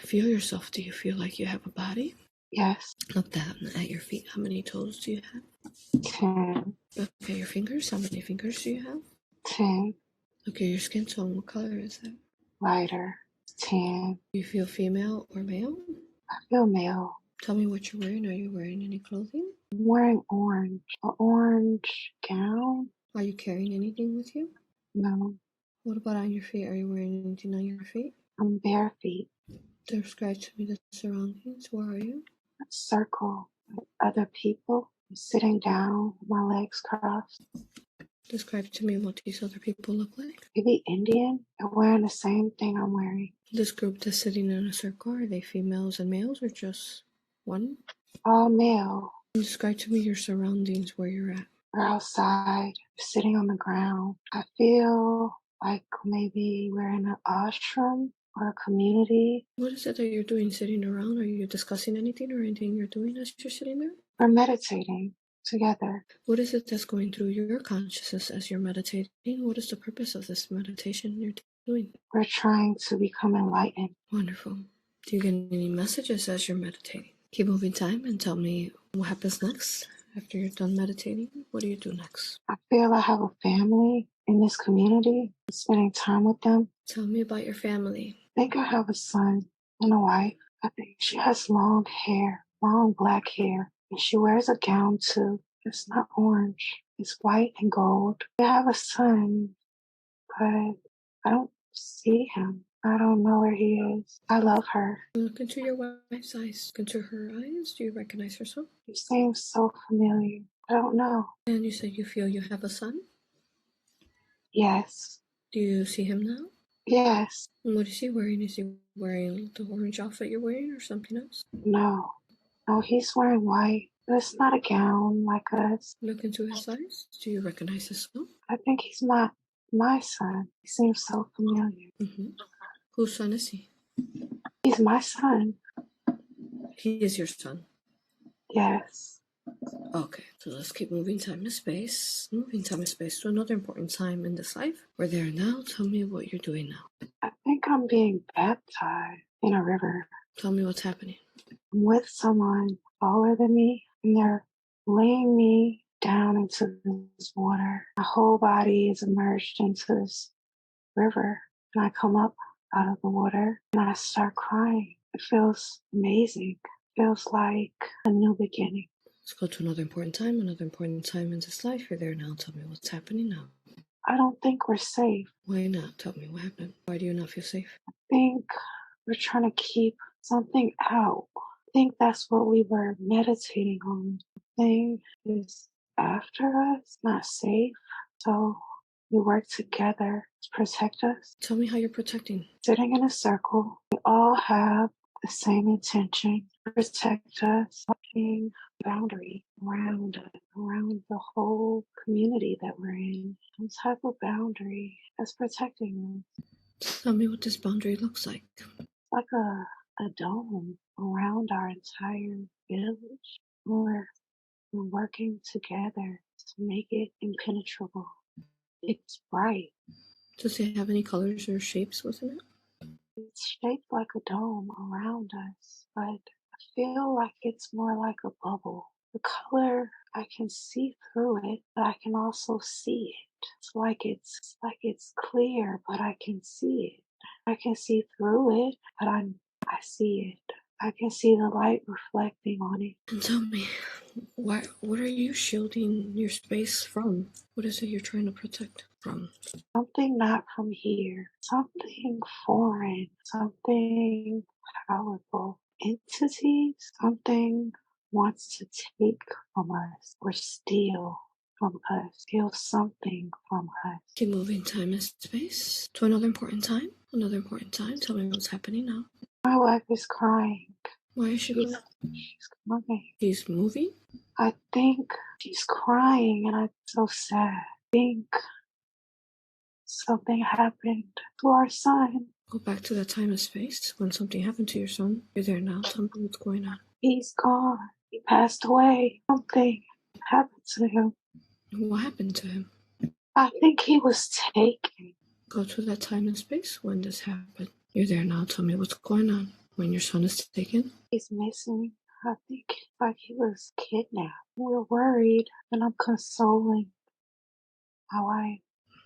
Feel yourself. Do you feel like you have a body? Yes. Look down at your feet. How many toes do you have? 10. Look at your fingers. How many fingers do you have? 10. Look at your skin tone. What color is that? Lighter. 10. Do you feel female or male? I feel male. Tell me what you're wearing. Are you wearing any clothing? I'm wearing orange. An orange gown? Are you carrying anything with you? No. What about on your feet? Are you wearing anything on your feet? I'm bare feet. Describe to me the surroundings. Where are you? A circle with other people. I'm sitting down with my legs crossed. Describe to me what these other people look like. Maybe Indian. They're wearing the same thing I'm wearing. This group that's sitting in a circle, are they females and males or just one? All male. Describe to me your surroundings, where you're at. We're outside, sitting on the ground. I feel like maybe we're in an ashram or a community. What is it that you're doing sitting around? Are you discussing anything or anything you're doing as you're sitting there? We're meditating together. What is it that's going through your consciousness as you're meditating? What is the purpose of this meditation you're doing? We're trying to become enlightened. Wonderful. Do you get any messages as you're meditating? Keep moving time and tell me what happens next. After you're done meditating, what do you do next? I feel I have a family in this community, spending time with them. Tell me about your family. I think I have a son and a wife. I think she has long hair, long black hair, and she wears a gown too. It's not orange, it's white and gold. I have a son, but I don't see him. I don't know where he is. I love her. Look into your wife's eyes. Look into her eyes. Do you recognize herself? She seems so familiar. I don't know. And you said you feel you have a son? Yes. Do you see him now? Yes. And what is he wearing? Is he wearing the orange outfit you're wearing or something else? No. No, he's wearing white. But it's not a gown like us. Look into his eyes. Do you recognize his son? I think he's my son. He seems so familiar. Mm-hmm. Whose son is he? He's my son. He is your son. Yes. Okay, so let's keep moving time and space. Moving time and space to another important time in this life. We're there now. Tell me what you're doing now. I think I'm being baptized in a river. Tell me what's happening. I'm with someone taller than me, and they're laying me down into this water. My whole body is immersed into this river, and I come up out of the water, and I start crying. It feels amazing. It feels like a new beginning. Let's go to another important time in this life. You're there now. Tell me what's happening now. I don't think we're safe. Why not? Tell me what happened. Why do you not feel safe? I think we're trying to keep something out. I think that's what we were meditating on. The thing is after us, not safe. So we work together to protect us. Tell me how you're protecting. Sitting in a circle, we all have the same intention to protect us, putting a boundary around us, around the whole community that we're in. Some type of boundary that's protecting us. Tell me what this boundary looks like. It's like a dome around our entire village. We're working together to make it impenetrable. It's bright. Does it have any colors or shapes within it? It's shaped like a dome around us, but I feel like it's more like a bubble. The color, I can see through it, but I can also see it. It's like it's clear, but I can see it. I can see through it, but I see it. I can see the light reflecting on it. And tell me, what are you shielding your space from? What is it you're trying to protect from? Something not from here. Something foreign. Something powerful. Entities. Something wants to take from us or steal from us. Steal something from us. Keep moving time and space to another important time. Another important time. Tell me what's happening now. My wife is crying. Why is she crying? She's crying. She's moving? I think she's crying and I'm so sad. I think something happened to our son. Go back to that time and space when something happened to your son. You're there now. Tell me what's going on. He's gone. He passed away. Something happened to him. What happened to him? I think he was taken. Go to that time and space when this happened. You're there now. Tell me what's going on. when your son is taken? He's missing. I think like he was kidnapped. We're worried, and I'm consoling my wife.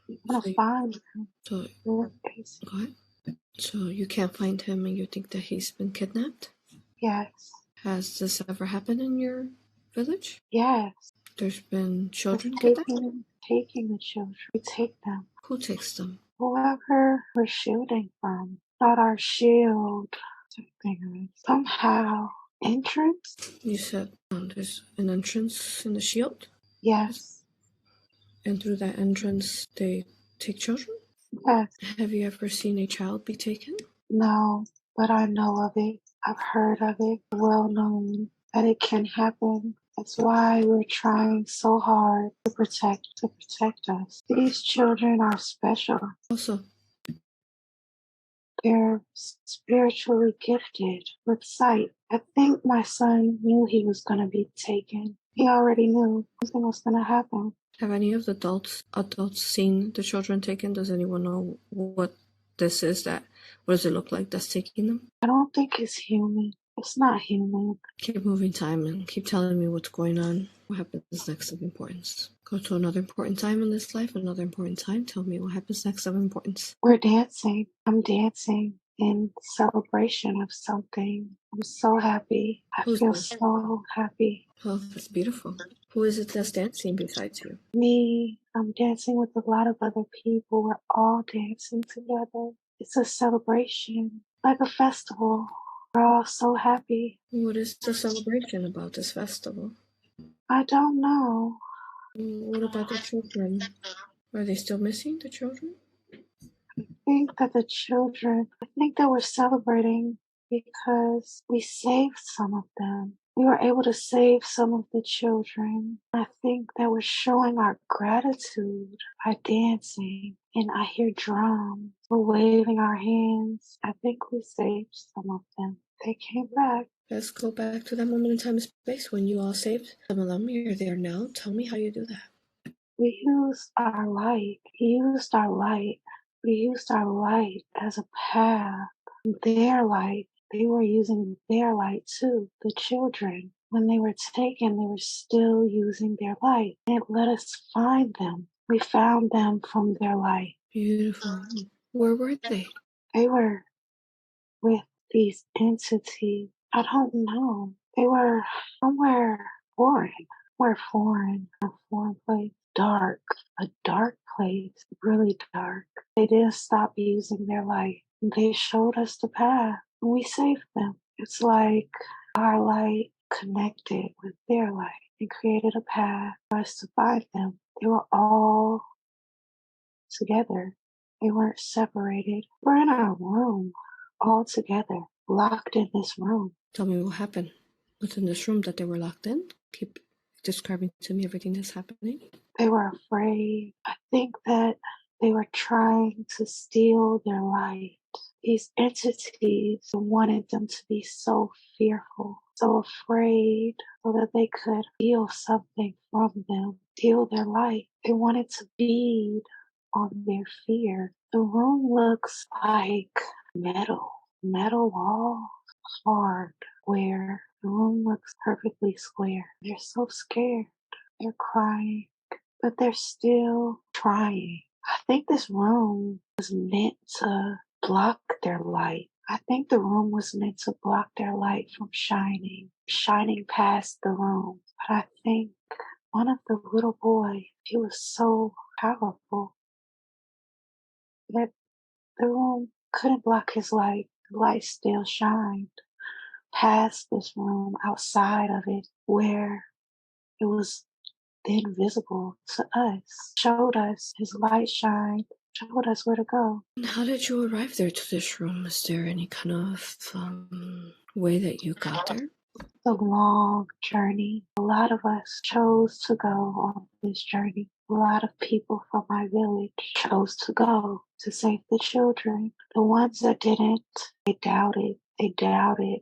We want So, to find him. so We're crazy. go ahead. So you can't find him and you think that he's been kidnapped? Yes. Has this ever happened in your village? Yes. There's been It's children kidnapped? taking the children. We take them. Who takes them? Whoever we're shooting from. Not our shield. Somehow. Entrance? You said there's an entrance in the shield? Yes. And through that entrance they take children? Yes. Have you ever seen a child be taken? No, but I know of it. I've heard of it. Well known that it can happen. That's why we're trying so hard to protect us. These children are special. Also, They're spiritually gifted with sight. I think my son knew he was going to be taken. He already knew something was going to happen. have any of the adults seen the children taken? Does anyone know what this is? What does it look like that's taking them? I don't think it's human. It's not human. Keep moving time and keep telling me what's going on. What happens next of importance? Go to another important time in this life, another important time. Tell me what happens next of importance. We're dancing. I'm dancing in celebration of something. I'm so happy. I Who's feel this? so happy. Oh, that's beautiful. Who is it that's dancing besides you? Me, I'm dancing with a lot of other people. We're all dancing together. It's a celebration, like a festival. We're all so happy. What is the celebration about this festival? I don't know. What about the children? Are they still missing, the children? I think that we're celebrating because we saved some of them. We were able to save some of the children. I think that we're showing our gratitude by dancing. And I hear drums. We're waving our hands. I think we saved some of them. They came back. Let's go back to that moment in time and space when you all saved some of them. You're there now. Tell me how you do that. We used our light. We used our light as a path. Their light. They were using their light too. The children, when they were taken, they were still using their light. It let us find them. We found them from their light. Beautiful. Where were they? They were with these entities. I don't know. They were somewhere foreign. A foreign place. Dark. A dark place. Really dark. They didn't stop using their light. They showed us the path. And we saved them. It's like our light connected with their light and created a path for us to find them. They were all together. They weren't separated. We're in our room, all together, locked in this room. Tell me what happened within this room that they were locked in. Keep describing to me everything that's happening. They were afraid. I think that they were trying to steal their light. These entities wanted them to be so fearful, so afraid, so that they could steal something from them, steal their light. They wanted to feed on their fear. The room looks like metal walls, hard, square. The room looks perfectly square. They're so scared. They're crying, but they're still trying. I think this room was meant to block their light. I think the room was meant to block their light from shining past the room. But I think one of the little boys, he was so powerful that the room couldn't block his light. The light still shined past this room, outside of it, where it was then visible to us, showed us his light shine, showed us where to go. How did you arrive there to this room? Is there any kind of way that you got there? A long journey. A lot of us chose to go on this journey. A lot of people from my village chose to go to save the children. The ones that didn't, they doubted. They doubted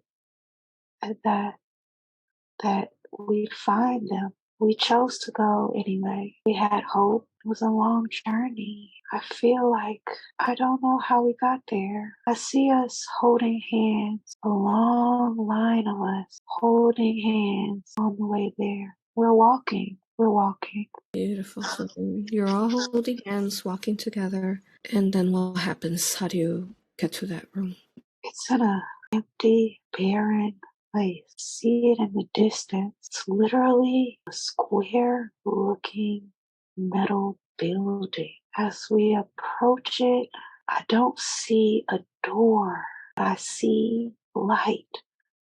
that we'd find them. We chose to go anyway. We had hope. It was a long journey. I feel like I don't know how we got there. I see us holding hands, a long line of us holding hands on the way there. We're walking. We're walking. Beautiful. So then you're all holding hands, walking together. And then what happens? How do you get to that room? It's in an empty, barren place. See it in the distance. It's literally a square-looking metal building. As we approach it, I don't see a door. I see light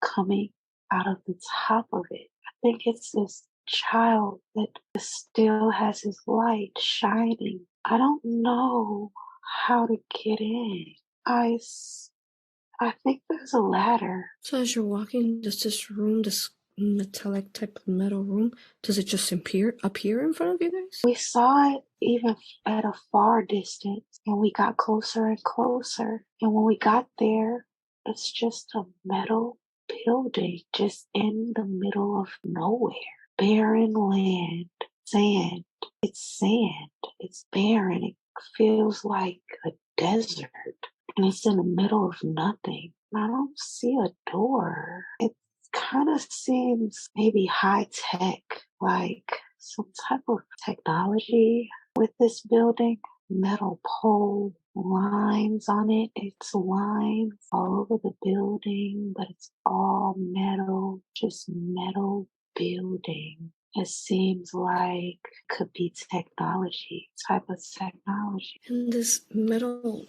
coming out of the top of it. I think it's this child that still has his light shining. I don't know how to get in. I think there's a ladder. So as you're walking, does this room, this metallic type of metal room, does it just appear in front of you guys? We saw it even at a far distance, and we got closer and closer. And when we got there, it's just a metal building just in the middle of nowhere. Barren land, sand. It's sand. It's barren. It feels like a desert. And it's in the middle of nothing. I don't see a door. It kind of seems maybe high tech, like some type of technology with this building. Metal pole lines on it. It's lines all over the building, but it's all metal, just metal building. It seems like could be technology, type of technology. And this metal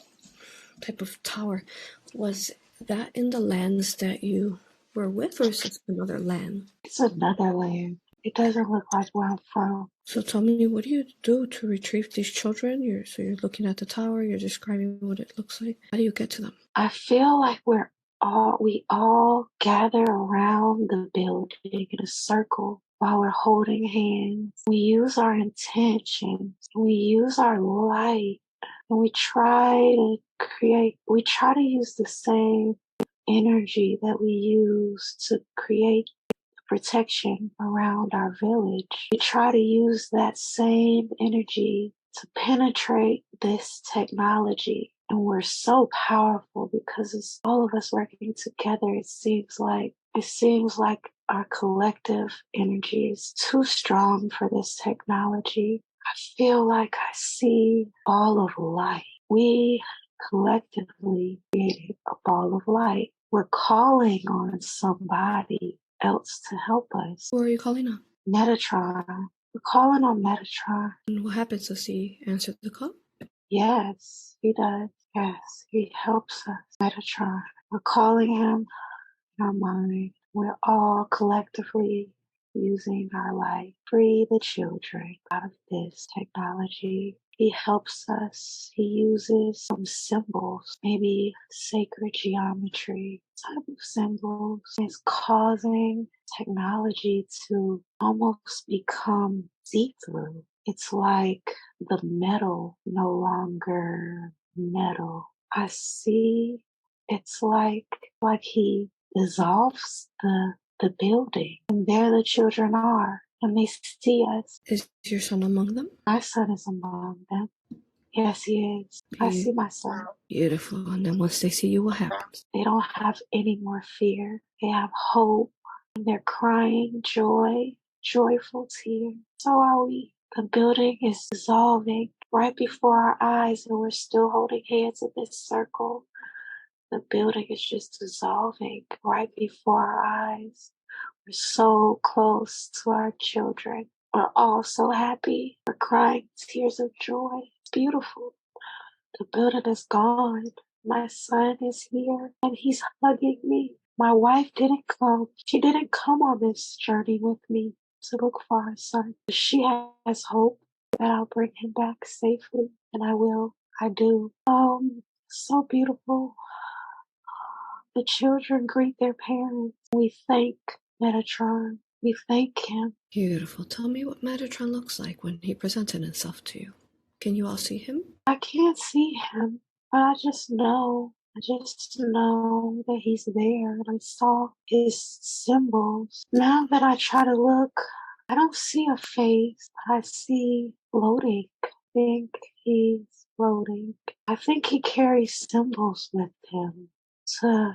type of tower, was that in the lands that you were with, or is this another land? It's another land. It doesn't look like where I'm from. So tell me, what do you do to retrieve these children? You're looking at the tower, you're describing what it looks like. How do you get to them? I feel like we all gather around the building in a circle while we're holding hands. We use our intentions, we use our light, and we try to use the same energy that we use to create protection around our village. We try to use that same energy to penetrate this technology. And we're so powerful because it's all of us working together. It seems like our collective energy is too strong for this technology. I feel like I see all of light. We collectively created a ball of light. We're calling on somebody else to help us. Who are you calling on? Metatron. We're calling on Metatron. And what happens? Does he answer the call? Yes, he does. Yes, he helps us. Metatron. We're calling him in our mind. We're all collectively using our light. Free the children out of this technology. He helps us. He uses some symbols, maybe sacred geometry type of symbols. It's causing technology to almost become see-through. It's like the metal no longer metal. I see it's like he dissolves the building, and there the children are, and they see us. Is your son among them? My son is among them. Yes, he is. I see my son. Beautiful. And then once they see you, what happens? They don't have any more fear. They have hope. They're crying joy, joyful tears. So are we. The building is dissolving right before our eyes, and we're still holding hands in this circle. The building is just dissolving right before our eyes. We're so close to our children. We're all so happy. We're crying tears of joy. It's beautiful. The building is gone. My son is here and he's hugging me. My wife didn't come. She didn't come on this journey with me to look for our son. She has hope that I'll bring him back safely, and I will. I do. So beautiful. The children greet their parents. We thank Metatron. We thank him. Beautiful. Tell me what Metatron looks like when he presented himself to you. Can you all see him? I can't see him, but I just know that he's there, and I saw his symbols. Now that I try to look, I don't see a face. I see floating think he's floating. I think he carries symbols with him. To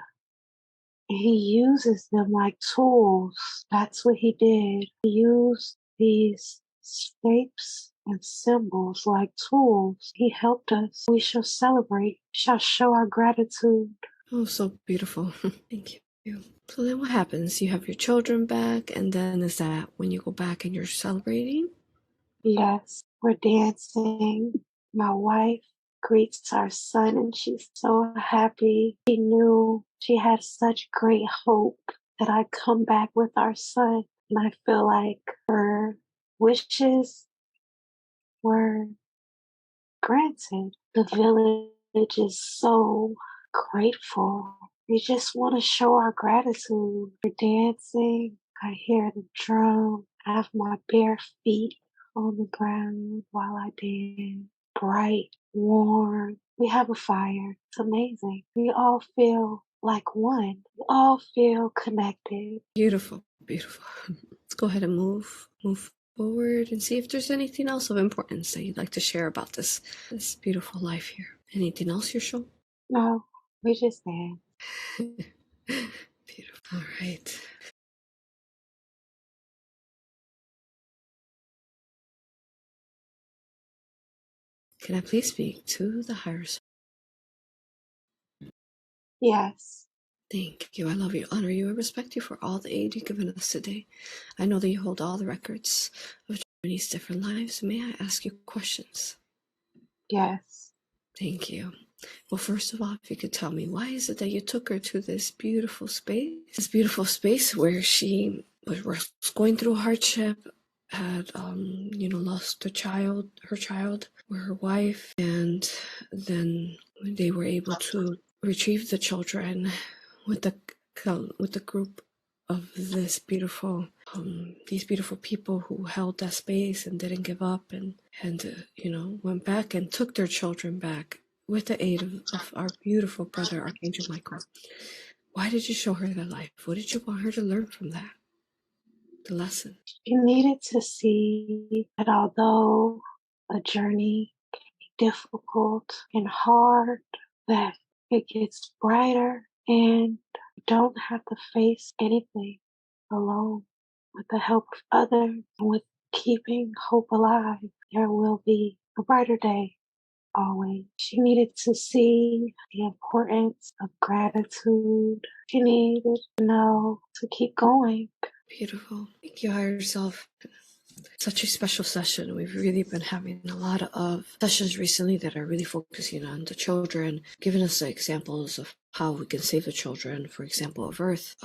He uses them like tools. That's what he did. He used these shapes and symbols like tools. He helped us. We shall celebrate, shall show our gratitude. Oh, so beautiful. Thank you. So then what happens? You have your children back, and then is that when you go back and you're celebrating? Yes, we're dancing. My wife greets our son, and she's so happy. She knew she had such great hope that I'd come back with our son. And I feel like her wishes were granted. The village is so grateful. We just want to show our gratitude. We're dancing. I hear the drum. I have my bare feet on the ground while I dance. Bright, warm. We have a fire. It's amazing. We all feel like one. We all feel connected. Beautiful, beautiful. Let's go ahead and move forward and see if there's anything else of importance that you'd like to share about this beautiful life here. Anything else you're showing? No, we just dance. Beautiful. All right. Can I please speak to the higher self? Yes. Thank you. I love you, honor you, and respect you for all the aid you've given us today. I know that you hold all the records of Germany's different lives. May I ask you questions? Yes. Thank you. Well, first of all, if you could tell me, why is it that you took her to this beautiful space where she was going through hardship, had, lost her child, or her wife, and then they were able to retrieve the children with the group of these beautiful people who held that space and didn't give up and went back and took their children back with the aid of our beautiful brother Archangel Michael. Why did you show her that life? What did you want her to learn from that? The lesson. You needed to see that although a journey can be difficult and hard, that it gets brighter and you don't have to face anything alone. With the help of others and with keeping hope alive, there will be a brighter day always. She needed to see the importance of gratitude. She needed to know to keep going. Beautiful. Thank you, higher self. Such a special session. We've really been having a lot of sessions recently that are really focusing on the children, giving us the examples of how we can save the children, for example, of Earth.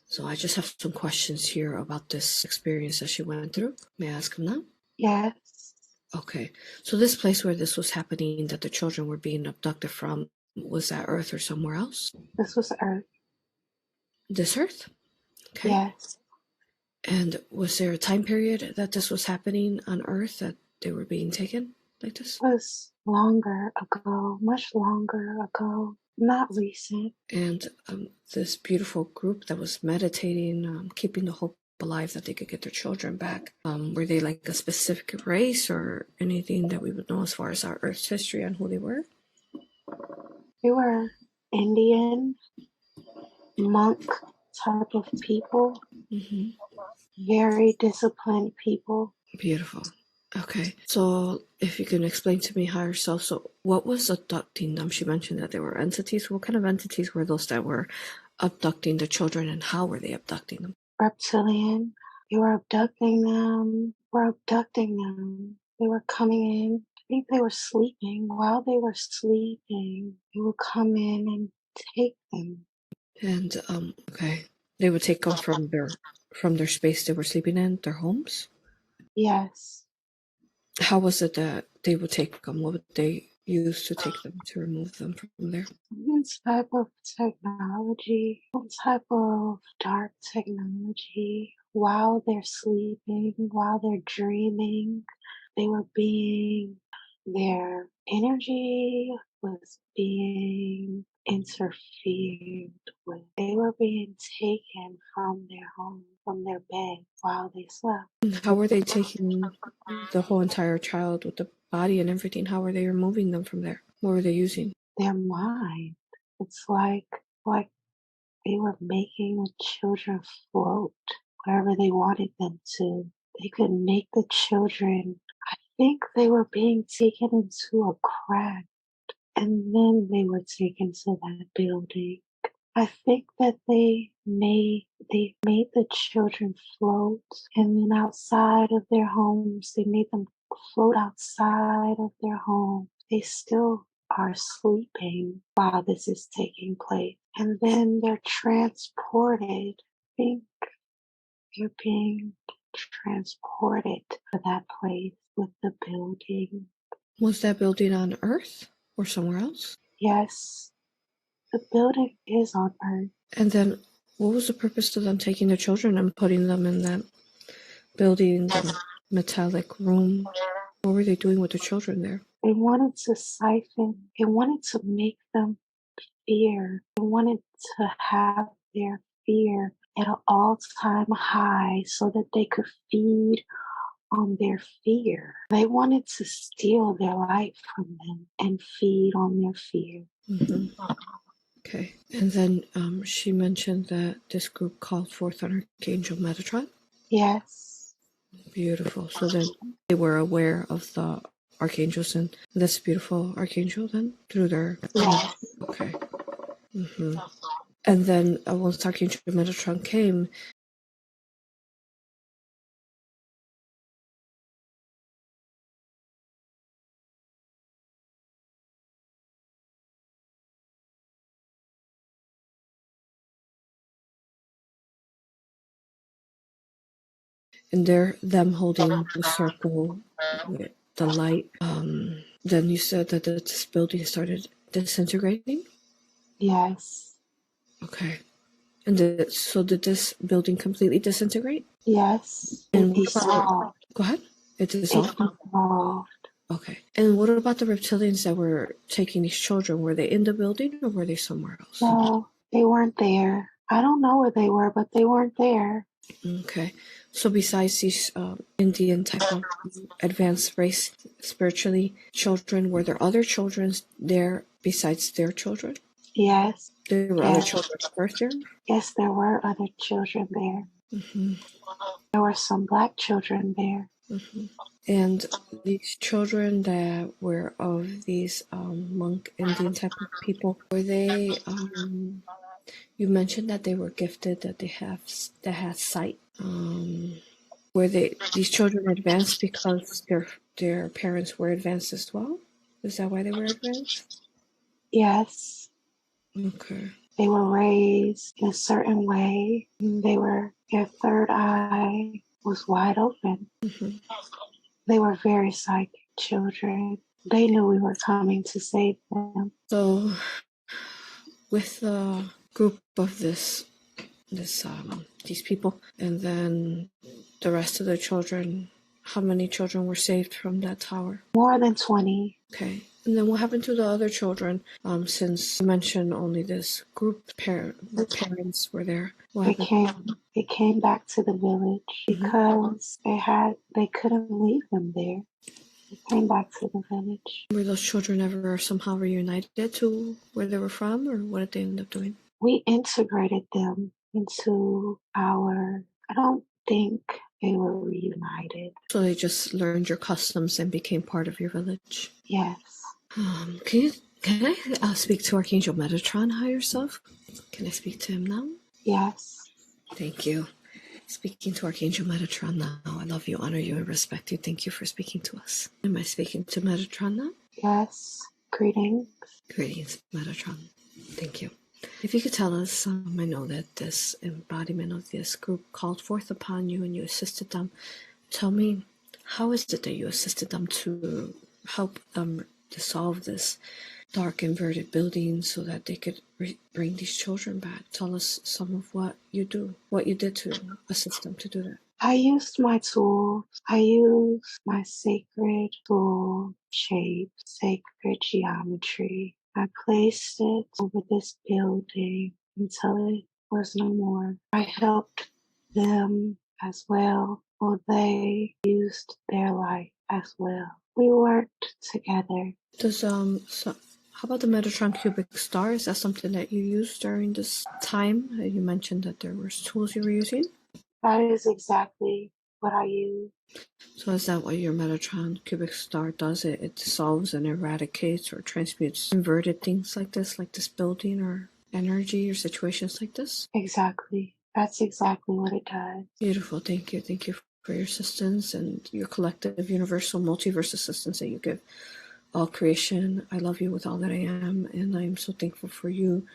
So I just have some questions here about this experience that she went through. May I ask them now? Yes. Okay. So this place where this was happening, that the children were being abducted from, was that Earth or somewhere else? This was Earth. This Earth? Okay. Yes. And was there a time period that this was happening on Earth, that they were being taken like this? It was longer ago, much longer ago, not recent. And this beautiful group that was meditating, keeping the hope alive that they could get their children back, were they like a specific race or anything that we would know as far as our Earth's history on who they were? They were Indian monk type of people, Mm-hmm. very disciplined people. Beautiful. Okay, so if you can explain to me higher self, so what was abducting them? She mentioned that there were entities. What kind of entities were those that were abducting the children, and how were they abducting them? Reptilian. They were abducting them. They were coming in. I think they were sleeping. While they were sleeping, they would come in and take them. And okay, they would take them from their space they were sleeping in, their homes. Yes. How was it that they would take them? What would they use to take them, to remove them from there? Some type of technology, some type of dark technology. While they're sleeping, while they're dreaming, their energy was being interfered with. They were being taken from their home, from their bed while they slept. How were they taking the whole entire child with the body and everything? How were they removing them from there? What were they using? Their mind. It's like they were making the children float wherever they wanted them to. They could make the children, I think they were being taken into a crack and then they were taken to that building. I think that they made the children float, and then outside of their homes, they made them float outside of their home. They still are sleeping while this is taking place, and then they're transported. I think they're being transported to that place with the building. Was that building on Earth or somewhere else? Yes, the building is on Earth. And then what was the purpose of them taking the children and putting them in that building, the metallic room? What were they doing with the children there? They wanted to siphon, they wanted to make them fear. They wanted to have their fear at an all-time high so that they could feed on their fear. They wanted to steal their life from them and feed on their fear. Mm-hmm. Okay. And then she mentioned that this group called forth on Archangel Metatron. Yes. Beautiful. So then they were aware of the archangels and this beautiful archangel then through their... Yes. Okay. Mm-hmm. And then once Archangel Metatron came, and them holding the circle with the light. Then you said that this building started disintegrating? Yes. Okay. And so did this building completely disintegrate? Yes. And It dissolved. Go ahead. It It dissolved? dissolved. Okay. And what about the reptilians that were taking these children? Were they in the building or were they somewhere else? No, they weren't there. I don't know where they were, but they weren't there. Okay. So besides these Indian type of advanced race spiritually children, were there other children there besides their children? Yes. There were other children of birth there? Yes, there were other children there. Mm-hmm. There were some black children there. Mm-hmm. And these children that were of these monk Indian type of people, were they, you mentioned that they were gifted, that that had sight. Were these children advanced because their parents were advanced as well? Is that why they were advanced? Yes. Okay. They were raised in a certain way. Their third eye was wide open. Mm-hmm. They were very psychic children. They knew we were coming to save them. So, with the group of these people, and then the rest of the children, how many children were saved from that tower? More than 20. Okay. And then what happened to the other children? Since you mentioned only this group parents were there. They came back to the village because they couldn't leave them there. They came back to the village. Were those children ever somehow reunited to where they were from, or what did they end up doing? We integrated them into I don't think they were reunited. So they just learned your customs and became part of your village? Yes. Can I speak to Archangel Metatron higher self? Can I speak to him now? Yes. Thank you. Speaking to Archangel Metatron now. I love you, honor you, and respect you. Thank you for speaking to us. Am I speaking to Metatron now? Yes. Greetings. Greetings, Metatron. Thank you. If you could tell us, I know that this embodiment of this group called forth upon you and you assisted them. Tell me, how is it that you assisted them to help them dissolve this dark inverted building so that they could bring these children back? Tell us some of what you did to assist them to do that. I used my tools. I used my sacred tool shape, sacred geometry. I placed it over this building until it was no more. I helped them as well, or they used their light as well. We worked together. Does how about the Metatron cubic star? Is that something that you used during this time? You mentioned that there were tools you were using. That is exactly what I use. So is that what your Metatron cubic star does? It dissolves and eradicates or transmutes inverted things like this building or energy or situations like this? Exactly. That's exactly what it does. Beautiful. Thank you. Thank you for your assistance and your collective universal multiverse assistance that you give all creation. I love you with all that I am, and I am so thankful for you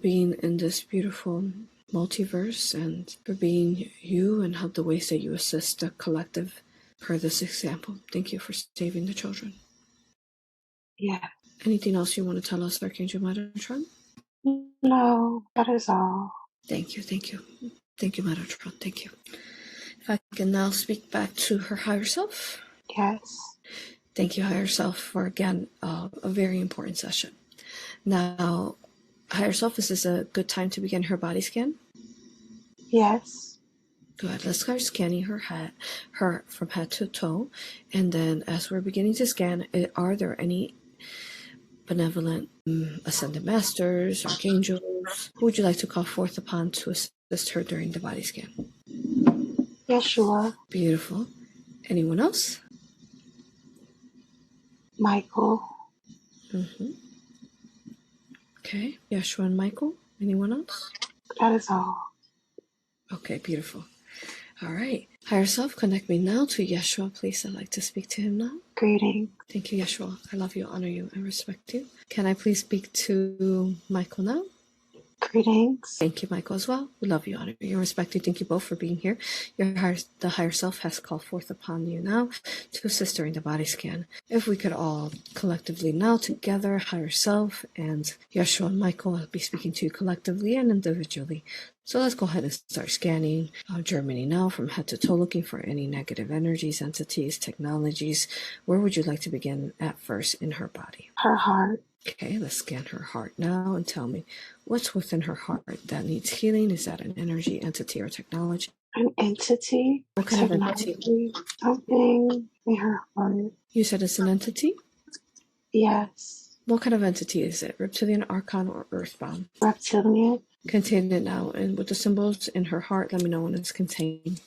being in this beautiful multiverse and for being you and how the ways that you assist the collective per this example. Thank you for saving the children. Yeah. Anything else you want to tell us, Archangel Metatron? No, that is all. Thank you, thank you. Thank you, Metatron. Thank you. If I can now speak back to her higher self. Yes. Thank you, higher self, for again a very important session. Now, higher self, is this a good time to begin her body scan? Yes. Good. Let's start scanning her from head to toe, and then as we're beginning to scan, are there any benevolent ascended masters, archangels? Who would you like to call forth upon to assist her during the body scan? Yeshua. Beautiful. Anyone else? Michael. Okay. Yeshua and Michael. Anyone else? That is all. Okay, beautiful. All right. Higher self, connect me now to Yeshua, please. I'd like to speak to him now. Greetings. Thank you, Yeshua. I love you, honor you, and respect you. Can I please speak to Michael now? Greetings. Thank you, Michael, as well. We love you, honor you, and respect you. Thank you both for being here. The higher self has called forth upon you now to assist during the body scan. If we could all collectively now together, higher self and Yeshua and Michael, I'll be speaking to you collectively and individually. So let's go ahead and start scanning Germany now from head to toe, looking for any negative energies, entities, technologies. Where would you like to begin at first in her body? Her heart. Okay, let's scan her heart now and tell me what's within her heart that needs healing. Is that an energy, entity, or technology? An entity. What kind of entity? Something in her heart. You said it's an entity? Yes. What kind of entity is it? Reptilian, Archon, or Earthbound? Reptilian. Contain it now, and with the symbols in her heart, let me know when it's contained.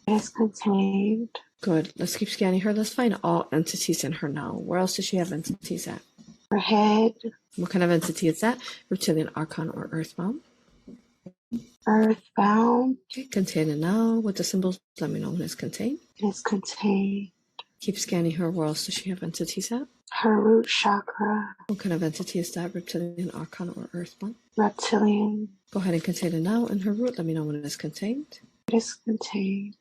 It is contained. Good. Let's keep scanning her. Let's find all entities in her now. Where else does she have entities at? Her head. What kind of entity is that? Reptilian, Archon, or Earthbound? Earthbound. Okay, contain it now. With the symbols, let me know when it's contained. It is contained. Keep scanning her. Where else does she have entities at? Her root chakra. What kind of entity is that? Reptilian, Archon, or Earthbound? Reptilian. Go ahead and contain it now. In her root, let me know when it is contained. It is contained.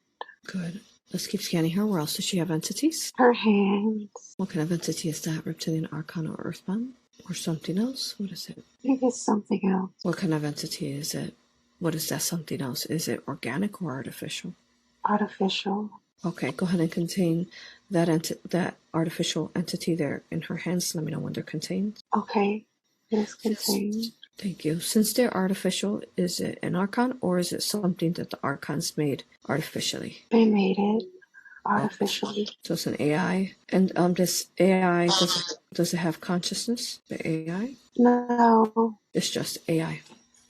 Good. Let's keep scanning her. Where else does she have entities? Her hands. What kind of entity is that? Reptilian, Archon, or Earthbound? Or something else? What is it? I think it's something else. What kind of entity is it? What is that something else? Is it organic or artificial? Artificial. Okay, go ahead and contain that artificial entity there in her hands. Let me know when they're contained. Okay. It is contained. Thank you. Since they're artificial, is it an Archon or is it something that the Archons made artificially? They made it artificially. So it's an AI. And this AI, does it have consciousness? The AI? No. It's just AI.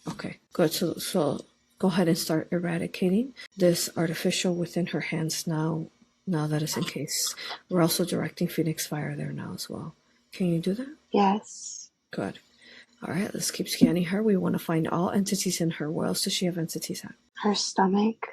Okay, good. So go ahead and start eradicating this artificial within her hands now that it's encased. We're also directing Phoenix Fire there now as well. Can you do that? Yes. Good. All right, let's keep scanning her. We want to find all entities in her. Where else does she have entities at? Her stomach.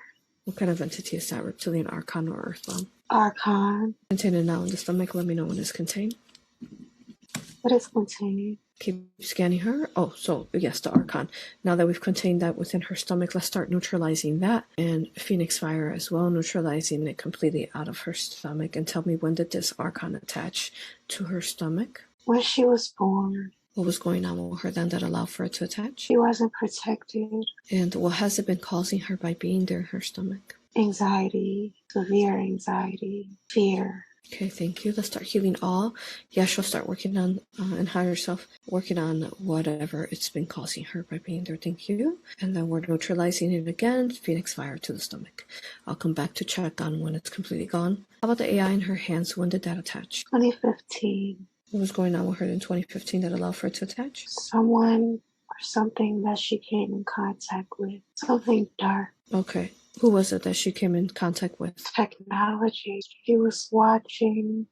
What kind of entity is that? Reptilian, Archon, or Earthbound? Archon. Contain it now in the stomach. Let me know when it's contained. It is contained. Keep scanning her. Oh, so yes, the Archon. Now that we've contained that within her stomach, let's start neutralizing that. And Phoenix Fire as well, neutralizing it completely out of her stomach. And tell me, when did this Archon attach to her stomach? When she was born. What was going on with her then that allowed for it to attach? She wasn't protected. And what has it been causing her by being there in her stomach? Anxiety. Severe anxiety. Fear. Okay, thank you. Let's start healing all. Yeah, she'll start working on and higher self, working on whatever it's been causing her by being there. Thank you. And then we're neutralizing it again. Phoenix fire to the stomach. I'll come back to check on when it's completely gone. How about the AI in her hands? When did that attach? 2015. What was going on with her in 2015 that allowed for it to attach? Someone or something that she came in contact with. Something dark. Okay. Who was it that she came in contact with? Technology. She was watching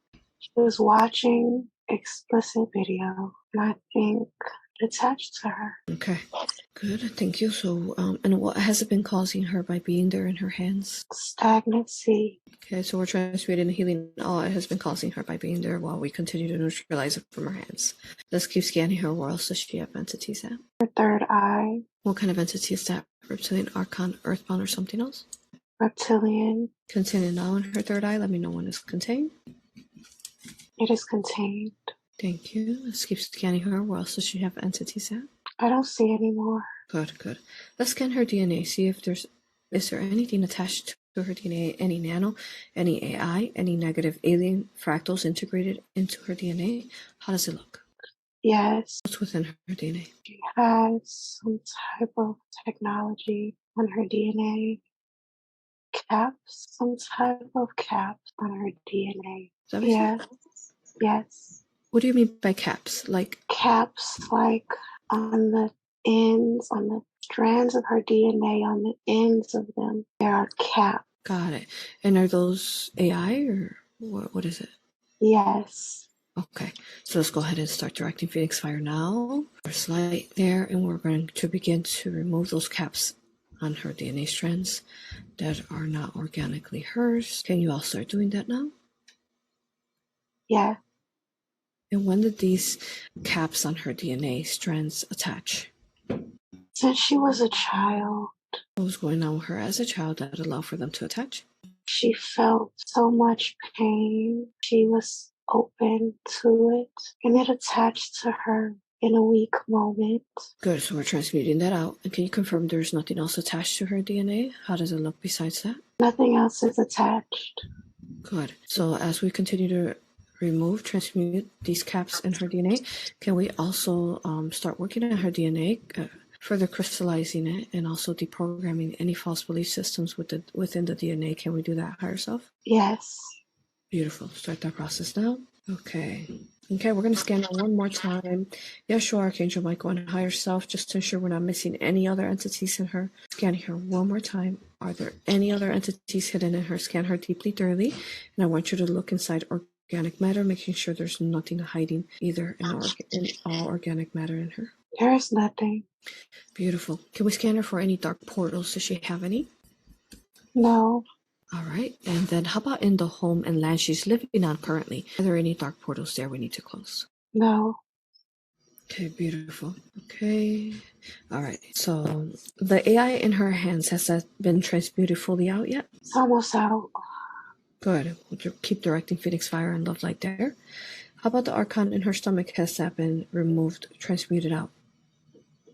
explicit video, and I think it attached to her. Okay. Good, thank you. So, and what has it been causing her by being there in her hands? Stagnancy. Okay, so we're transmuting and healing all it has been causing her by being there while we continue to neutralize it from her hands. Let's keep scanning her. Where else does she have entities at? Her third eye. What kind of entity is that? Reptilian, Archon, Earthbound, or something else? Reptilian. Contained now in her third eye. Let me know when it's contained. It is contained. Thank you. Let's keep scanning her. Where else does she have entities at? I don't see any more. Good, good. Let's scan her DNA. See if is there anything attached to her DNA, any nano, any AI, any negative alien fractals integrated into her DNA? How does it look? Yes, What's within her DNA? she has some type of technology on her DNA. Caps, some type of caps on her DNA. Is that what you said? Yes. What do you mean by caps? Like Caps, like on the ends, on the strands of her DNA, on the ends of them, there are caps. got it. And are those AI or what is it? Yes. Okay, so let's go ahead and start directing Phoenix Fire now. There's light there, and we're going to begin to remove those caps on her DNA strands that are not organically hers. Can you all start doing that now? Yeah. And when did these caps on her DNA strands attach? Since she was a child, What was going on with her as a child that allowed for them to attach? she felt so much pain. She was open to it, and it attached to her in a weak moment. Good, so we're transmuting that out. And can you confirm there's nothing else attached to her DNA? How does it look besides that? Nothing else is attached. Good. So as we continue to transmute these caps in her DNA, can we also start working on her DNA, further crystallizing it, and also deprogramming any false belief systems within the DNA? Can we do that higher self? Yes. Beautiful. Start that process now. Okay. Okay, we're going to scan her one more time. Yeah, sure, Archangel Michael and higher self, just to ensure we're not missing any other entities in her. Scanning her one more time. Are there any other entities hidden in her? Scan her deeply, thoroughly. And I want you to look inside organic matter, making sure there's nothing hiding either in all organic matter in her. There is nothing. Beautiful. Can we scan her for any dark portals? Does she have any? No. All right. And then how about in the home and land she's living on currently? Are there any dark portals there we need to close? No. Okay, beautiful. Okay. All right. So the AI in her hands, has that been transmuted fully out yet? It's almost out. Good. Would you keep directing Phoenix Fire and Love Light there? How about the Archon in her stomach? Has that been removed, transmuted out?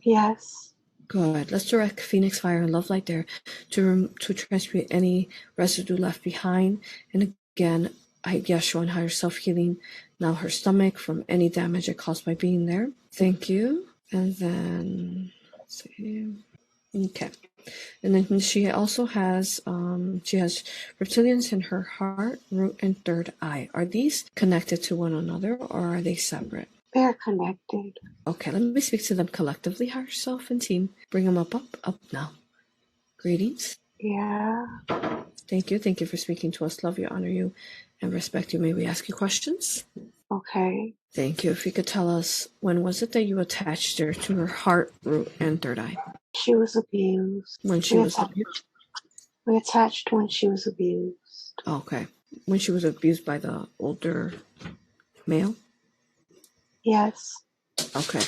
Yes. Good. Let's direct Phoenix Fire and Love Light there to transmute any residue left behind. And again, I guess showing higher self-healing now her stomach from any damage it caused by being there. Thank you. And then, let's see. Okay. And then she also has, reptilians in her heart, root, and third eye. Are these connected to one another or are they separate? They're connected. Okay, let me speak to them collectively, herself and team. Bring them up now. Greetings. Yeah. Thank you. Thank you for speaking to us. Love you, honor you, and respect you. May we ask you questions? Okay. Thank you. If you could tell us, when was it that you attached her to her heart, root, and third eye? She was abused. When she was abused? We attached when she was abused. Okay. When she was abused by the older male? Yes. Okay.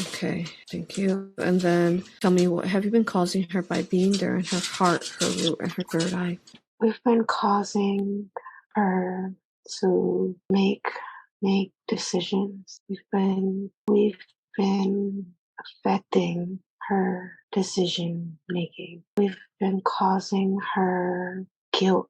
Okay, thank you. And then tell me, what have you been causing her by being there in her heart, her root, and her third eye? We've been causing her to make decisions. We've been affecting her decision making. We've been causing her guilt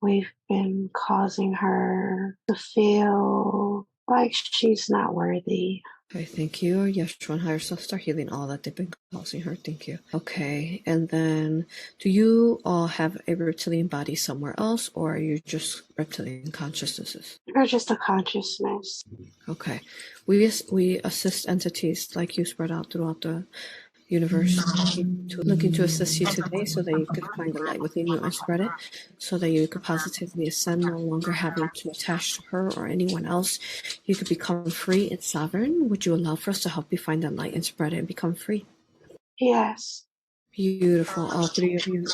we've been causing her to feel like she's not worthy. Okay, thank you. Yeshua, higher self, start healing all that they've been causing her. Thank you. Okay, and then do you all have a reptilian body somewhere else, or are you just reptilian consciousnesses? Or just a consciousness. Okay, we assist entities like you spread out throughout the universe, looking to assist you today so that you could find the light within you and spread it, so that you could positively ascend, no longer having to attach to her or anyone else. You could become free and sovereign. Would you allow for us to help you find that light and spread it and become free? Yes. Beautiful. All three of you,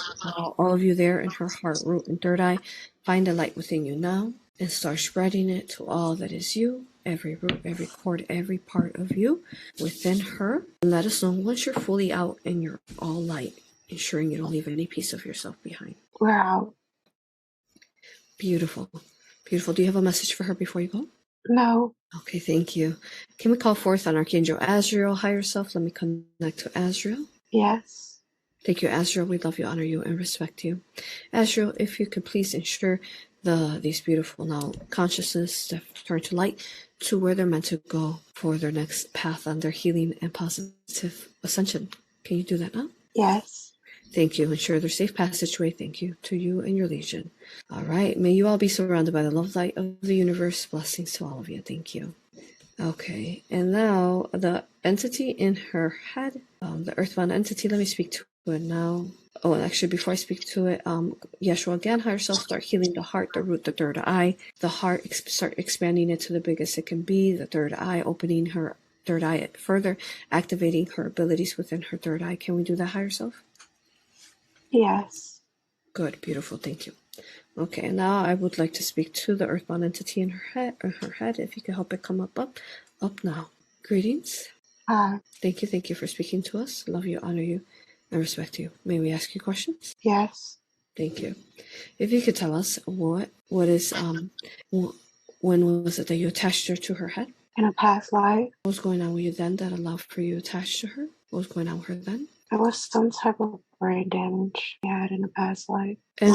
all of you there in her heart, root, and third eye, find the light within you now and start spreading it to all that is you, every root, every cord, every part of you within her. And let us know once you're fully out and you're all light, ensuring you don't leave any piece of yourself behind. We're out. Beautiful. Beautiful. Do you have a message for her before you go? No. Okay, thank you. Can we call forth on Archangel Azrael, higher self? Let me connect to Azrael. Yes. Thank you, Azrael. We love you, honor you, and respect you. Azrael, if you could please ensure these beautiful now consciousness that turn to light to where they're meant to go for their next path on their healing and positive ascension. Can you do that now? Yes. Thank you. Ensure their safe passageway. Thank you to you and your legion. All right. May you all be surrounded by the love light of the universe. Blessings to all of you. Thank you. Okay. And now the entity in her head, the earthbound entity, let me speak to it now. Oh, and actually, before I speak to it, Yeshua, again, higher self, start healing the heart, the root, the third eye. The heart, start expanding it to the biggest it can be. The third eye, opening her third eye further, activating her abilities within her third eye. Can we do that, higher self? Yes. Good, beautiful, thank you. Okay, now I would like to speak to the earthbound entity in her head. If you could help it come up now. Greetings. Thank you for speaking to us. Love you, honor you, and respect you. May we ask you questions? Yes. Thank you. If you could tell us what is when was it that you attached her to her head? In a past life. What was going on with you then that allowed for you to attach to her? What was going on with her then? There was some type of brain damage she had in a past life. And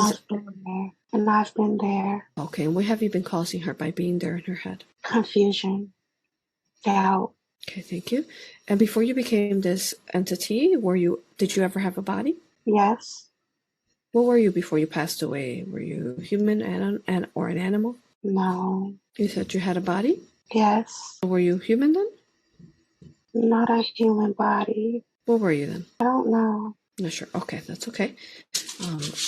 I've been there. Okay, and what have you been causing her by being there in her head? Confusion. Doubt. Okay, thank you. And before you became this entity, did you ever have a body? Yes. What were you before you passed away? Were you human or an animal? No. You said you had a body? Yes. Were you human then? Not a human body. What were you then? I don't know. Not sure. Okay, that's okay.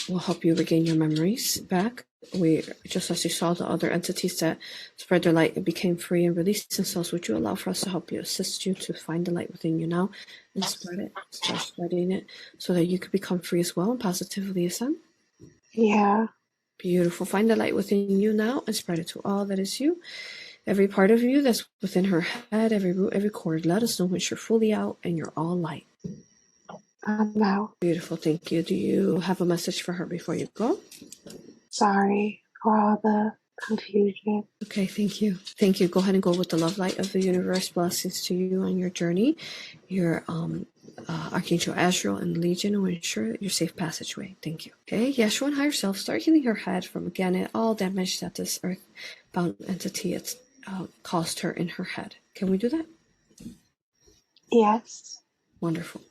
We'll help you regain your memories back. We, just as you saw the other entities that spread their light and became free and released themselves, would you allow for us to help you, assist you to find the light within you now and start spreading it so that you could become free as well and positively ascend? Yeah. Beautiful. Find the light within you now and spread it to all that is you. Every part of you that's within her head, every root, every cord. Let us know once you're fully out and you're all light. I'm out. Beautiful. Thank you. Do you have a message for her before you go? Sorry for all the confusion. Okay, thank you. Thank you. Go ahead and go with the love light of the universe. Blessings to you on your journey. Your Archangel Azrael and Legion will ensure your safe passageway. Thank you. Okay, Yeshua and higher self, start healing her head from, again, all damage that this earthbound entity has caused her in her head. Can we do that? Yes. Wonderful.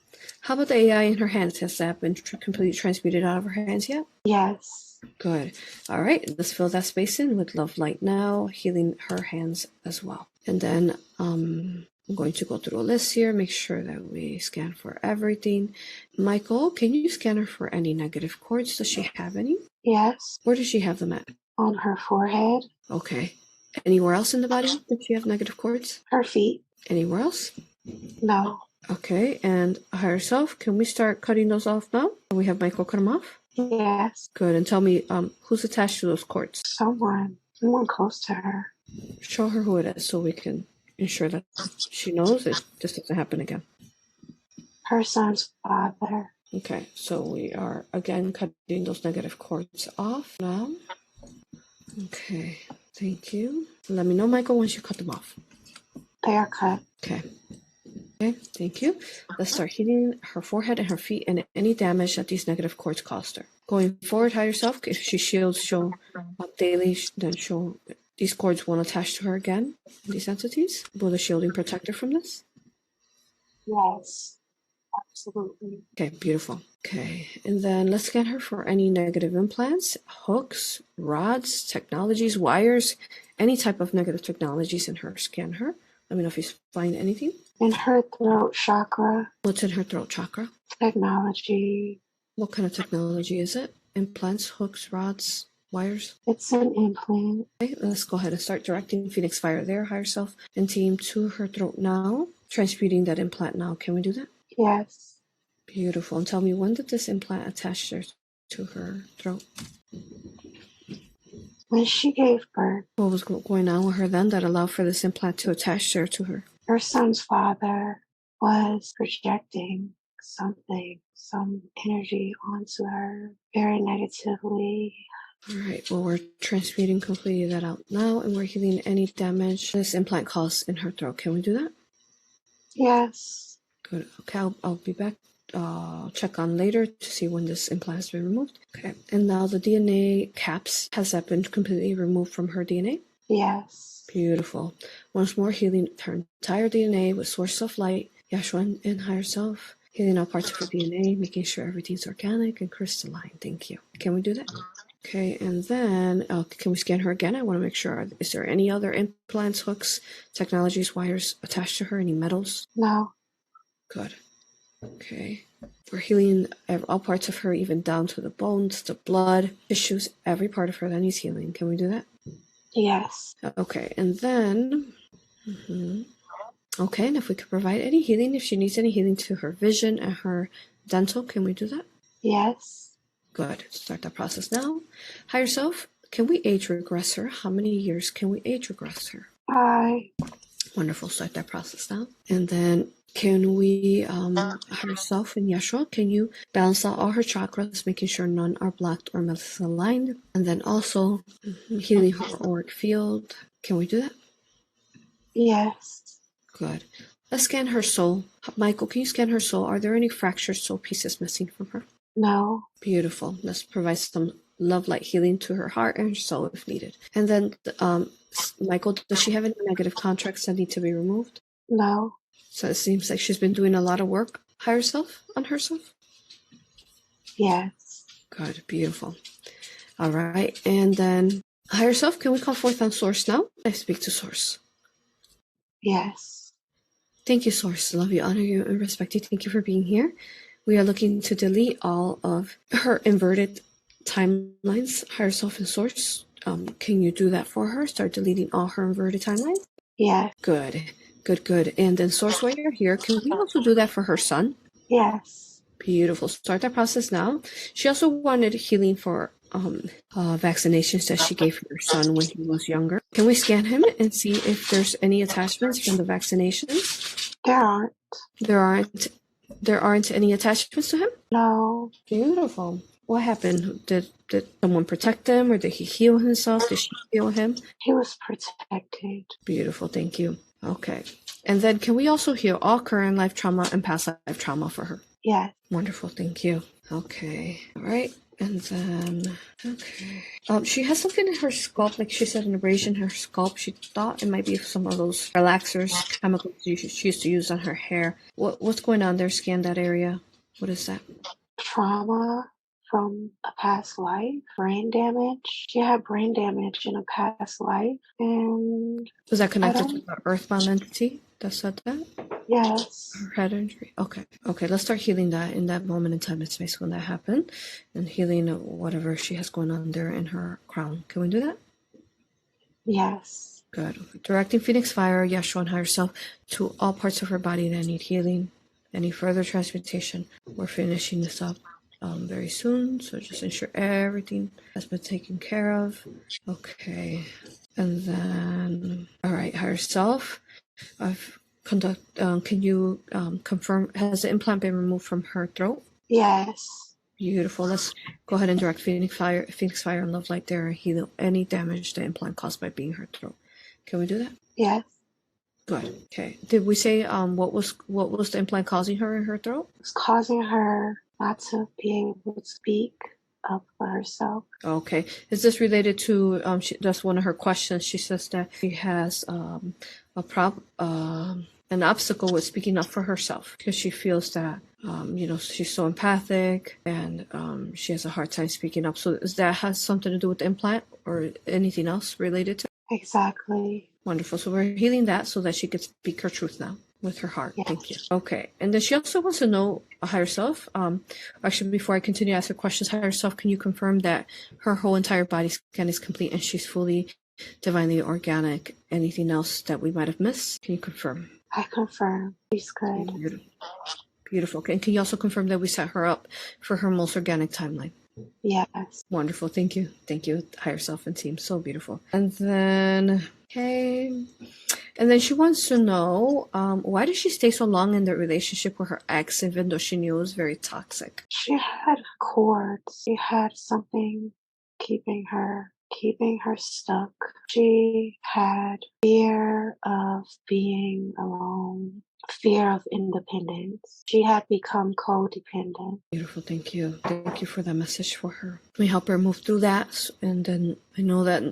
How about the AI in her hands? Has that been completely transmuted out of her hands yet? Yes. Good. All right. Let's fill that space in with love light now, healing her hands as well. And then I'm going to go through a list here, make sure that we scan for everything. Michael, can you scan her for any negative cords? Does she have any? Yes. Where does she have them at? On her forehead. Okay. Anywhere else in the body? Does she have negative cords? Her feet. Anywhere else? No. Okay. And higher self, can we start cutting those off now? We have Michael cut them off? Yes. Good. And tell me, who's attached to those cords? Someone close to her. Show her who it is so we can ensure that she knows it this doesn't happen again. Her son's father. Okay, so we are again cutting those negative cords off now. Okay, thank you. Let me know, Michael, once you cut them off. They are cut. Okay. Okay, thank you. Let's start healing her forehead and her feet and any damage that these negative cords caused her. Going forward, higher self, if she shields she'll daily, then these cords won't attach to her again, these entities. Will the shielding protect her from this? Yes, absolutely. Okay, beautiful. Okay, and then let's scan her for any negative implants, hooks, rods, technologies, wires, any type of negative technologies in her. Scan her. Let me know if you find anything. In her throat chakra. What's in her throat chakra? Technology. What kind of technology is it? Implants, hooks, rods, wires? It's an implant. Okay, let's go ahead and start directing Phoenix Fire there, higher self, and team to her throat now. Transmuting that implant now. Can we do that? Yes. Beautiful. And tell me, when did this implant attach there to her throat? When she gave birth. What was going on with her then that allowed for this implant to attach there to her? Her son's father was projecting something, some energy onto her very negatively. All right, well, we're transmuting completely that out now, and we're healing any damage this implant caused in her throat. Can we do that? Yes. Good. Okay, I'll be back. Check on later to see when this implant has been removed. Okay, and now the DNA caps, has that been completely removed from her DNA? Yes. Beautiful. Once more, healing her entire DNA with source of light, Yeshua and higher self. Healing all parts of her DNA, making sure everything's organic and crystalline. Thank you. Can we do that? Okay, and then can we scan her again? I want to make sure. Is there any other implants, hooks, technologies, wires attached to her? Any metals? No. Good. Okay. We're healing all parts of her, even down to the bones, the blood, tissues, every part of her that needs healing. Can we do that? Yes. Okay, and then... Okay, and if we could provide any healing, if she needs any healing to her vision and her dental, can we do that? Yes. Good. Start that process now. Higher self, can we age regress her? How many years can we age regress her? 5. Wonderful. Start that process now. And then can we, herself and Yeshua, can you balance out all her chakras, making sure none are blocked or misaligned? And then also healing her auric field. Can we do that? Yes. Good. Let's scan her soul. Michael, can you scan her soul? Are there any fractured soul pieces missing from her? No. Beautiful. Let's provide some love light healing to her heart and her soul if needed. And then, Michael, does she have any negative contracts that need to be removed? No. So it seems like she's been doing a lot of work on herself. Yes. Good. Beautiful. All right. And then higher self, can we call forth on source now? I speak to source. Yes. Thank you, source. Love you, honor you, and respect you. Thank you for being here. We are looking to delete all of her inverted timelines, higher self and source. Can you do that for her? Start deleting all her inverted timelines? Yes. Good. And then source, while you're here, can we also do that for her son? Yes. Beautiful. Start that process now. She also wanted healing for vaccinations that she gave her son when he was younger. Can we scan him and see if there's any attachments from the vaccinations? There aren't. There aren't any attachments to him? No. Beautiful. What happened? Did someone protect him, or did he heal himself? Did she heal him? He was protected. Beautiful. Thank you. Okay. And then can we also heal all current life trauma and past life trauma for her? Yes. Wonderful. Thank you. Okay. All right. And then, okay. She has something in her scalp, like she said, an abrasion in her scalp. She thought it might be some of those relaxers, chemicals she used to use on her hair. What's going on there? Scan that area. What is that? Trauma from a past life, brain damage. She had brain damage in a past life, and was that connected to the earthbound entity that said that? Yes. Her head injury. Okay. Let's start healing that in that moment in time and space when that happened, and healing whatever she has going on there in her crown. Can we do that? Yes. Good. Directing Phoenix Fire, Yeshua and higher self to all parts of her body that need healing. Any further transmutation. We're finishing this up very soon, so just ensure everything has been taken care of. Okay. And then, all right, higher self. Can you confirm, has the implant been removed from her throat? Yes. Beautiful. Let's go ahead and direct Phoenix Fire and Love Light there and heal any damage the implant caused by being her throat. Can we do that? Yes. Good. Okay. Did we say what was the implant causing her in her throat? It's causing her not to be able to speak up for herself. Okay. Is this related to that's one of her questions. She says that she has an obstacle with speaking up for herself because she feels that she's so empathic and she has a hard time speaking up. So is that has something to do with the implant or anything else related to? Exactly. Wonderful. So we're healing that so that she could speak her truth now with her heart. Yes. Thank you. Okay. And then she also wants to know higher self. Actually, before I continue to ask her questions, higher self, can you confirm that her whole entire body scan is complete and she's fully divinely organic? Anything else that we might have missed? Can you confirm? I confirm. She's good. Beautiful. Okay. And can you also confirm that we set her up for her most organic timeline? Yes. Wonderful. Thank you. Thank you, higher self and team. So beautiful. And then, okay. And then she wants to know, why did she stay so long in the relationship with her ex, even though she knew it was very toxic? She had cords. She had something keeping her stuck. She had fear of being alone, fear of independence. She had become codependent. Beautiful. Thank you. Thank you for that message for her. We help her move through that. And then I know that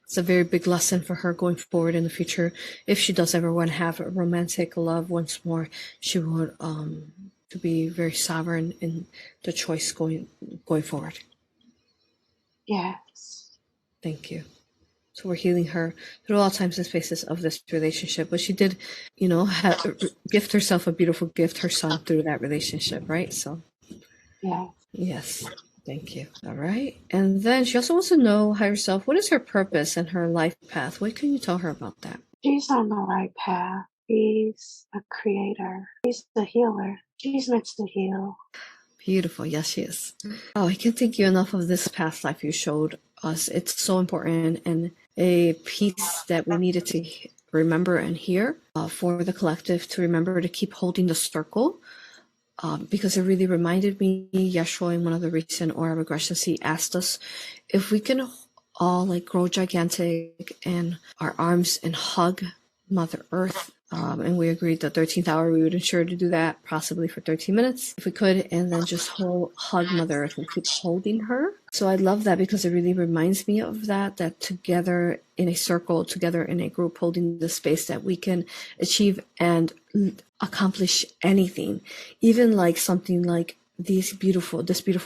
it's a very big lesson for her going forward in the future. If she does ever want to have a romantic love once more, she would to be very sovereign in the choice going forward. Yes. Thank you. So we're healing her through all times and spaces of this relationship. But she did, gift herself a beautiful gift, her son, through that relationship, right? So, Yes. yes. Thank you. All right. And then she also wants to know higher self, what is her purpose and her life path? What can you tell her about that? She's on the right path. She's a creator. She's the healer. She's meant to heal. Beautiful. Yes, she is. Oh, I can't thank you enough of this past life you showed us. It's so important and a piece that we needed to remember and hear for the collective to remember to keep holding the circle. Because it really reminded me, Yeshua, in one of the recent A.U.R.A regressions, he asked us if we can all grow gigantic in our arms and hug Mother Earth. And we agreed the 13th hour we would ensure to do that, possibly for 13 minutes if we could, and then just hug Mother Earth and keep holding her. So I love that because it really reminds me of that together in a circle, together in a group, holding the space that we can achieve and accomplish anything, even something like this beautiful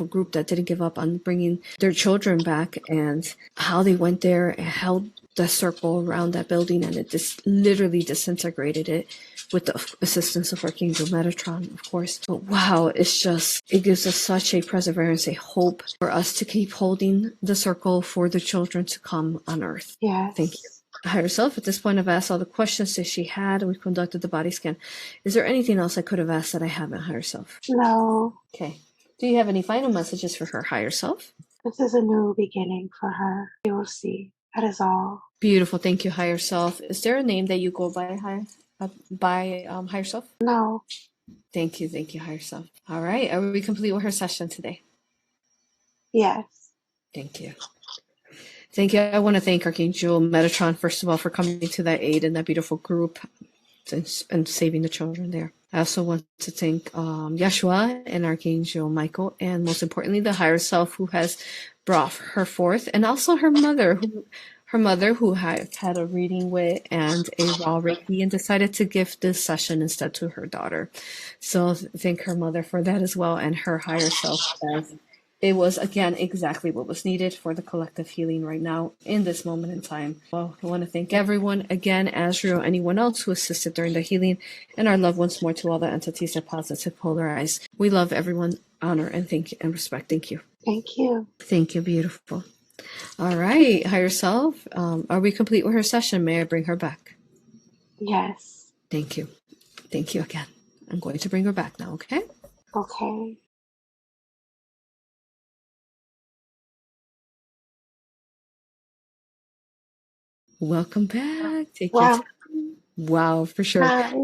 group that didn't give up on bringing their children back, and how they went there and held the circle around that building, and it just literally disintegrated it with the assistance of Archangel Metatron, of course. But wow, it gives us such a perseverance, a hope for us to keep holding the circle for the children to come on Earth. Yes. Thank you. Higher self, at this point, I've asked all the questions that she had. We conducted the body scan. Is there anything else I could have asked that I haven't, higher self? No. Okay. Do you have any final messages for her, higher self? This is a new beginning for her. You will see. That is all. Beautiful. Thank you, higher self. Is there a name that you go by, higher self? No. Thank you, higher self. All right. Are we complete with her session today? Yes. Thank you. Thank you. I want to thank Archangel Metatron, first of all, for coming to that aid in that beautiful group and saving the children there. I also want to thank Yeshua and Archangel Michael, and most importantly, the higher self who has brought her forth, and also her mother who had a reading with and a raw Reiki and decided to give this session instead to her daughter. So thank her mother for that as well, and her higher self. It was, again, exactly what was needed for the collective healing right now in this moment in time. Well, I want to thank everyone, again, Azrael, anyone else who assisted during the healing, and our love once more to all the entities that positive polarize. We love everyone, honor, and thank you, and respect. Thank you. Thank you. Thank you. Beautiful. All right, higher self, are we complete with her session? May I bring her back? Yes. Thank you. Thank you again. I'm going to bring her back now, okay? Okay. Welcome back. Take Wow. your time. Wow, for sure. Hi.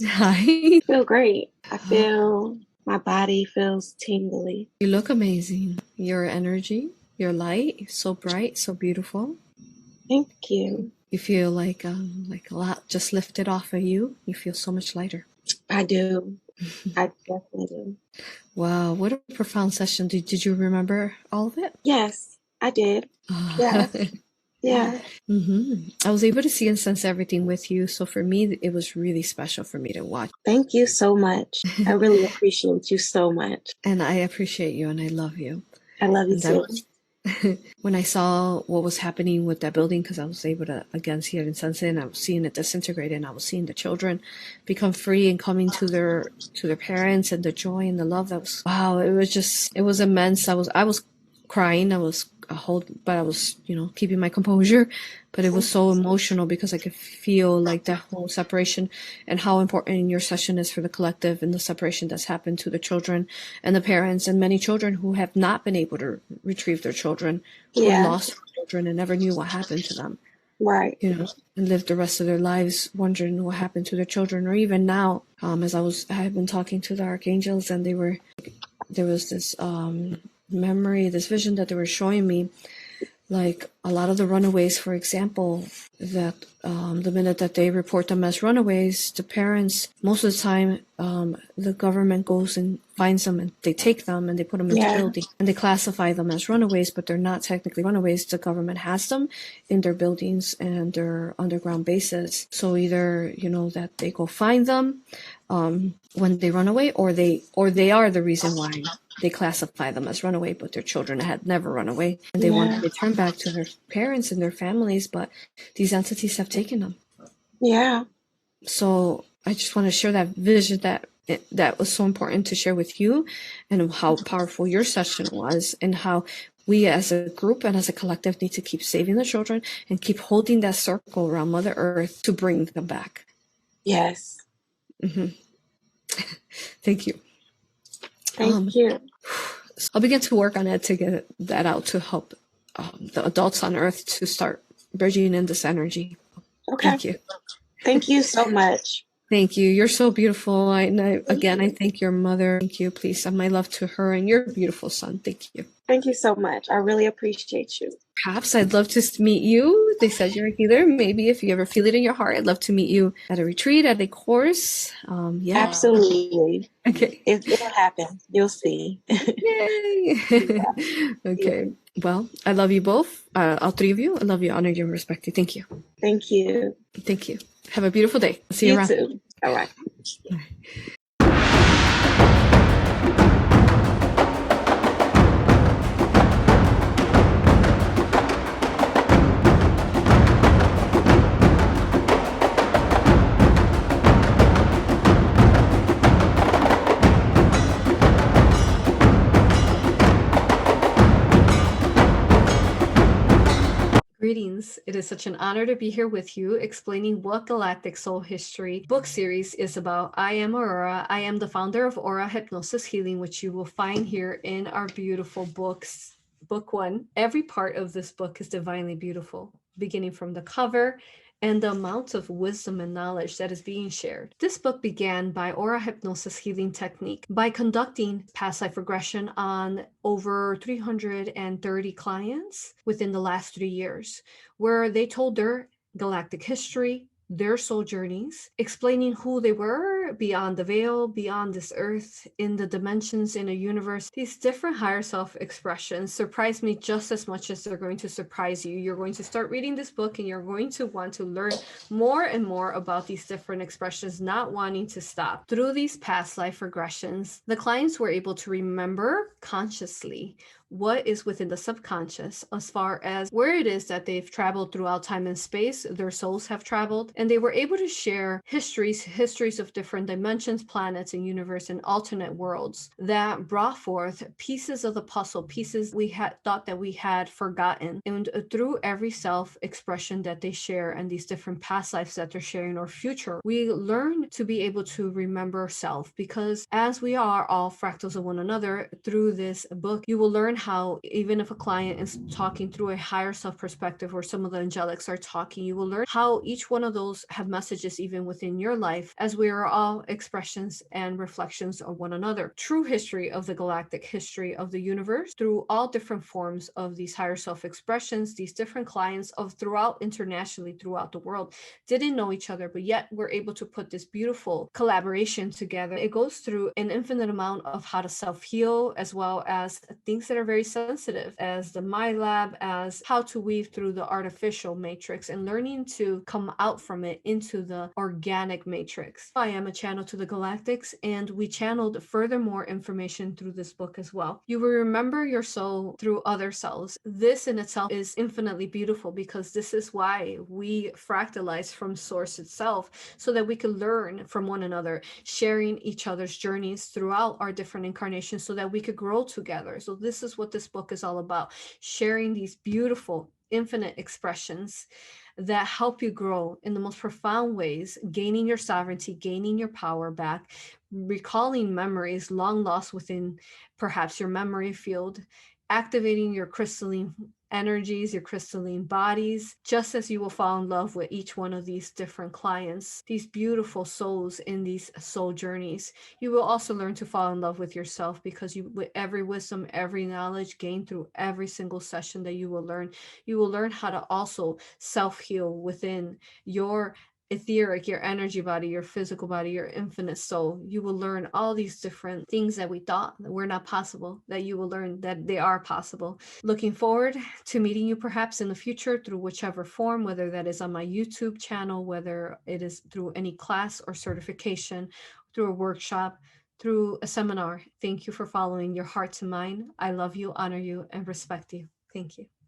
Hi. I feel great. I feel my body feels tingly. You look amazing. Your energy, your light, so bright, so beautiful. Thank you. You feel like a lot just lifted off of you. You feel so much lighter. I do. I definitely do. Wow, what a profound session. Did you remember all of it? Yes, I did. Yeah. Yeah. I was able to see and sense everything with you. So for me, it was really special for me to watch. Thank you so much. I really appreciate you so much. And I appreciate you and I love you. I love you And too. when I saw what was happening with that building, because I was able to again see it and sense it, and I was seeing it disintegrate, and I was seeing the children become free and coming to their parents, and the joy and the love, that was, wow, it was immense. I was crying. But I was, keeping my composure. But it was so emotional because I could feel like that whole separation and how important your session is for the collective, and the separation that's happened to the children and the parents, and many children who have not been able to retrieve their children, or lost their children and never knew what happened to them. Right. And lived the rest of their lives wondering what happened to their children. Or even now, as I had been talking to the archangels, and there was this memory, this vision that they were showing me, like a lot of the runaways, for example, that the minute that they report them as runaways, the parents, most of the time, the government goes and finds them, and they take them and they put them into building, and they classify them as runaways, but they're not technically runaways. The government has them in their buildings and their underground bases. So either, that they go find them when they run away, or they are the reason why they classify them as runaway, but their children had never run away, and they want to return back to their parents and their families, but these entities have taken them. Yeah. So I just want to share that vision that was so important to share with you, and how powerful your session was, and how we as a group and as a collective need to keep saving the children and keep holding that circle around Mother Earth to bring them back. Yes. Thank you. Thank you. So I'll begin to work on it to get that out, to help the adults on Earth to start bridging in this energy. Okay. Thank you. Thank you so much. Thank you. You're so beautiful. I thank your mother. Thank you. Please send my love to her and your beautiful son. Thank you. Thank you so much. I really appreciate you. Perhaps I'd love to meet you. They said you're a healer. Maybe if you ever feel it in your heart, I'd love to meet you at a retreat, at a course. Yeah. Absolutely. Okay. It'll happen. You'll see. Yay. Okay. Well, I love you both. All three of you. I love you, honor you, and respect you. Thank you. Thank you. Thank you. Have a beautiful day. See you around. Too. All right. Greetings. It is such an honor to be here with you, explaining what Galactic Soul History book series is about. I am A.U.R.A. I am the founder of A.U.R.A Hypnosis Healing, which you will find here in our beautiful books. Book 1. Every part of this book is divinely beautiful, beginning from the cover and the amount of wisdom and knowledge that is being shared. This book began by A.U.R.A Hypnosis Healing Technique by conducting past life regression on over 330 clients within the last 3 years, where they told their galactic history, their soul journeys, explaining who they were beyond the veil, beyond this earth, in the dimensions, in a universe. These different higher self expressions surprise me just as much as they're going to surprise you. You're going to start reading this book and you're going to want to learn more and more about these different expressions, not wanting to stop. Through these past life regressions, the clients were able to remember consciously what is within the subconscious, as far as where it is that they've traveled throughout time and space, their souls have traveled, and they were able to share histories of different dimensions, planets, and universe, and alternate worlds that brought forth pieces of the puzzle, pieces we had thought that we had forgotten. And through every self-expression that they share and these different past lives that they're sharing, or future, we learn to be able to remember self, because as we are all fractals of one another, through this book, you will learn how even if a client is talking through a higher self perspective, or some of the angelics are talking, you will learn how each one of those have messages even within your life, as we are all expressions and reflections of one another. True history of the galactic history of the universe through all different forms of these higher self expressions, these different clients of throughout internationally throughout the world didn't know each other, but yet we're able to put this beautiful collaboration together. It goes through an infinite amount of how to self-heal, as well as things that are very sensitive, as the mind lab, as how to weave through the artificial matrix and learning to come out from it into the organic matrix. I am a channel to the galactics, and we channeled furthermore information through this book as well. You will remember your soul through other cells. This in itself is infinitely beautiful, because this is why we fractalize from source itself, so that we can learn from one another, sharing each other's journeys throughout our different incarnations, so that we could grow together. So this is what this book is all about, sharing these beautiful infinite expressions that help you grow in the most profound ways, gaining your sovereignty, gaining your power back, recalling memories long lost within perhaps your memory field, activating your crystalline energies, your crystalline bodies, just as you will fall in love with each one of these different clients, these beautiful souls in these soul journeys. You will also learn to fall in love with yourself, because you, with every wisdom, every knowledge gained through every single session that you will learn how to also self-heal within your etheric, your energy body, your physical body, your infinite soul. You will learn all these different things that we thought that were not possible, that you will learn that they are possible. Looking forward to meeting you perhaps in the future through whichever form, whether that is on my YouTube channel, whether it is through any class or certification, through a workshop, through a seminar. Thank you for following your heart to mine. I love you, honor you, and respect you. Thank you.